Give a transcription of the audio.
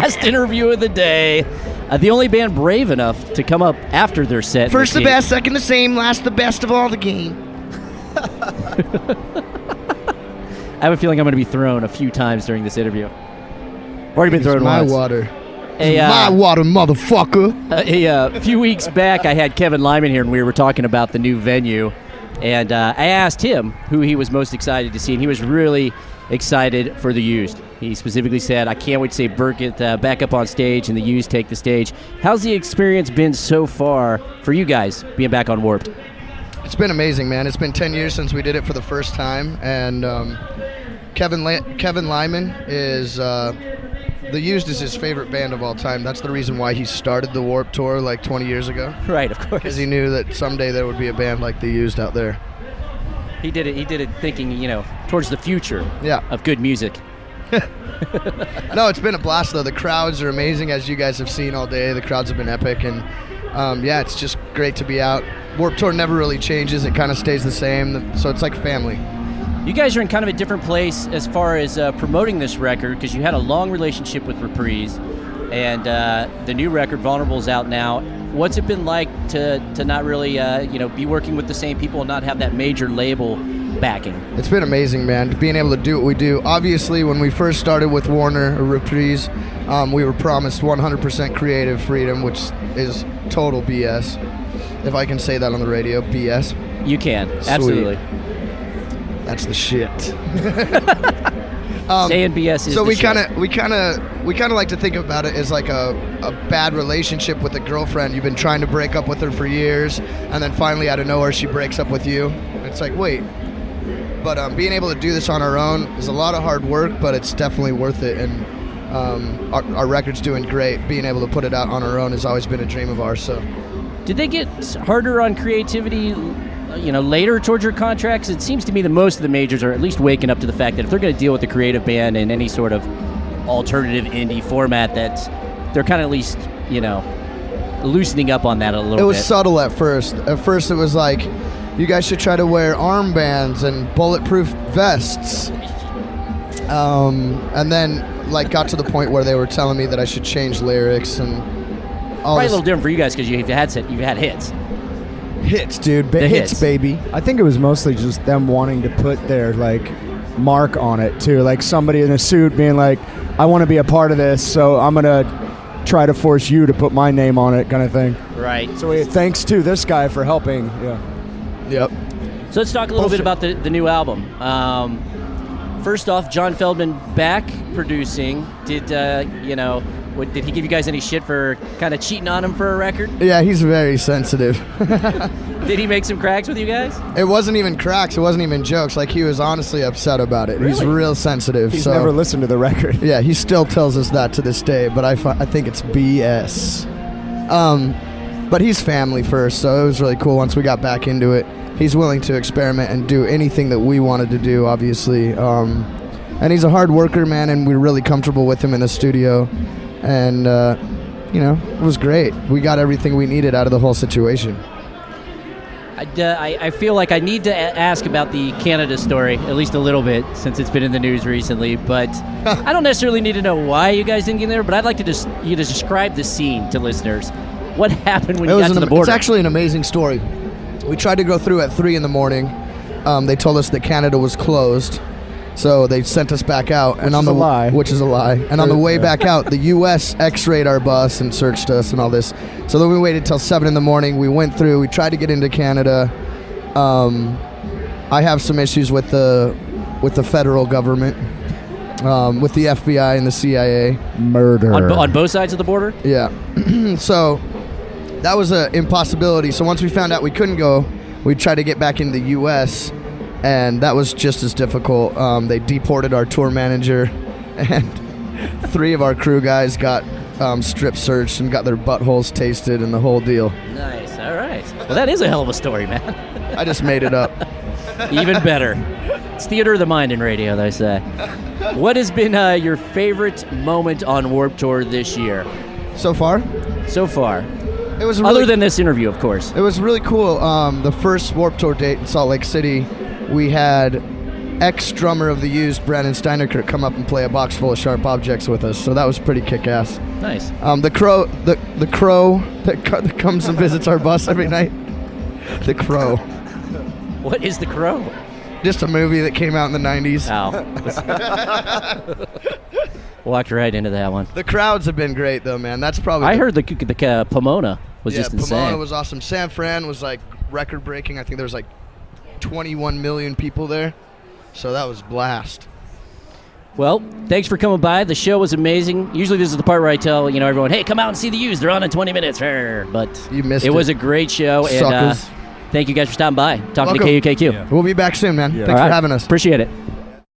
last interview of the day. The only band brave enough to come up after their set. First the best, second the same, last the best of all the game. I have a feeling I'm going to be thrown a few times during this interview. Already been thrown my once. Water. My water, motherfucker. A few weeks back, I had Kevin Lyman here, and we were talking about the new venue. And I asked him who he was most excited to see, and he was really excited for the Used. He specifically said, I can't wait to see Burkett back up on stage and the Used take the stage. How's the experience been so far for you guys being back on Warped? It's been amazing, man. It's been 10 years since we did it for the first time, and Kevin Lyman is the Used is his favorite band of all time. That's the reason why he started the Warped Tour like 20 years ago. Right, of course. Because he knew that someday there would be a band like the Used out there. He did it thinking, towards the future of good music. No, it's been a blast, though. The crowds are amazing, as you guys have seen all day. The crowds have been epic, and it's just great to be out. Warped Tour never really changes. It kind of stays the same, so it's like family. You guys are in kind of a different place as far as promoting this record, because you had a long relationship with Reprise, and the new record, Vulnerable's out now. What's it been like to not really be working with the same people and not have that major label backing? It's been amazing, man, being able to do what we do. Obviously, when we first started with Warner or Reprise, we were promised 100% creative freedom, which is total BS. If I can say that on the radio, BS. You can, Sweet. Absolutely. That's the shit. Saying BS is so the we kind of like to think about it as like a bad relationship with a girlfriend. You've been trying to break up with her for years, and then finally out of nowhere she breaks up with you. It's like, wait. But being able to do this on our own is a lot of hard work, but it's definitely worth it. And our record's doing great. Being able to put it out on our own has always been a dream of ours. So, did they get harder on creativity later towards your contracts? It seems to me that most of the majors are at least waking up to the fact that if they're going to deal with a creative band in any sort of alternative indie format, that they're kind of at least, loosening up on that a little bit. It was subtle at first. At first it was like, you guys should try to wear armbands and bulletproof vests. And then got to the point where they were telling me that I should change lyrics and all Probably this. a little different for you guys because you've had hits. Hits, dude. Hits, baby. I think it was mostly just them wanting to put their mark on it too. Like somebody in a suit being like, I want to be a part of this, so I'm gonna try to force you to put my name on it, kind of thing. Right. So thanks to this guy for helping. Yeah. Yep. So let's talk a little bit about the new album. First off, John Feldman back producing. Did he give you guys any shit for kind of cheating on him for a record? Yeah, he's very sensitive. Did he make some cracks with you guys? It wasn't even cracks. It wasn't even jokes. He was honestly upset about it. Really? He's real sensitive. He's never listened to the record. Yeah, he still tells us that to this day, but I think it's BS. But he's family first, so it was really cool once we got back into it. He's willing to experiment and do anything that we wanted to do, obviously. And he's a hard worker, man, and we're really comfortable with him in the studio. And, it was great. We got everything we needed out of the whole situation. I feel like I need to ask about the Canada story, at least a little bit, since it's been in the news recently. But I don't necessarily need to know why you guys didn't get there, but I'd like to you to describe the scene to listeners. What happened when you got to the border? It's actually an amazing story. We tried to go through at 3 a.m. They told us that Canada was closed. So they sent us back out, which is a lie. And on the way back out, the U.S. X-rayed our bus and searched us and all this. So then we waited till 7 a.m. We went through. We tried to get into Canada. I have some issues with the federal government, with the FBI and the CIA. Murder on both sides of the border. Yeah. So that was an impossibility. So once we found out we couldn't go, we tried to get back into the U.S. And that was just as difficult. They deported our tour manager, and 3 of our crew guys got strip searched and got their buttholes tasted and the whole deal. Nice. All right. Well, that is a hell of a story, man. I just made it up. Even better. It's theater of the mind in radio, they say. What has been your favorite moment on Warped Tour this year? So far? So far. It was other than this interview, of course. It was really cool. The first Warped Tour date in Salt Lake City, we had ex-drummer of the Used, Brandon Steiner, could come up and play a box full of sharp objects with us. So that was pretty kick-ass. Nice. The crow that comes and visits our bus every night. The Crow. What is The Crow? Just a movie that came out in the 90s. Ow. Walked right into that one. The crowds have been great, though, man. That's probably... I heard the Pomona was just insane. Pomona was awesome. San Fran was, like, record-breaking. I think there was, like, 21 million people there. So that was blast. Well, thanks for coming by. The show was amazing. Usually this is the part where I tell everyone, hey, come out and see the Used. They're on in 20 minutes. But you missed it. It was a great show. Suckers. And thank you guys for stopping by. Talking Welcome. to KUKQ. Yeah. We'll be back soon, man. Yeah. Thanks for having us. Appreciate it.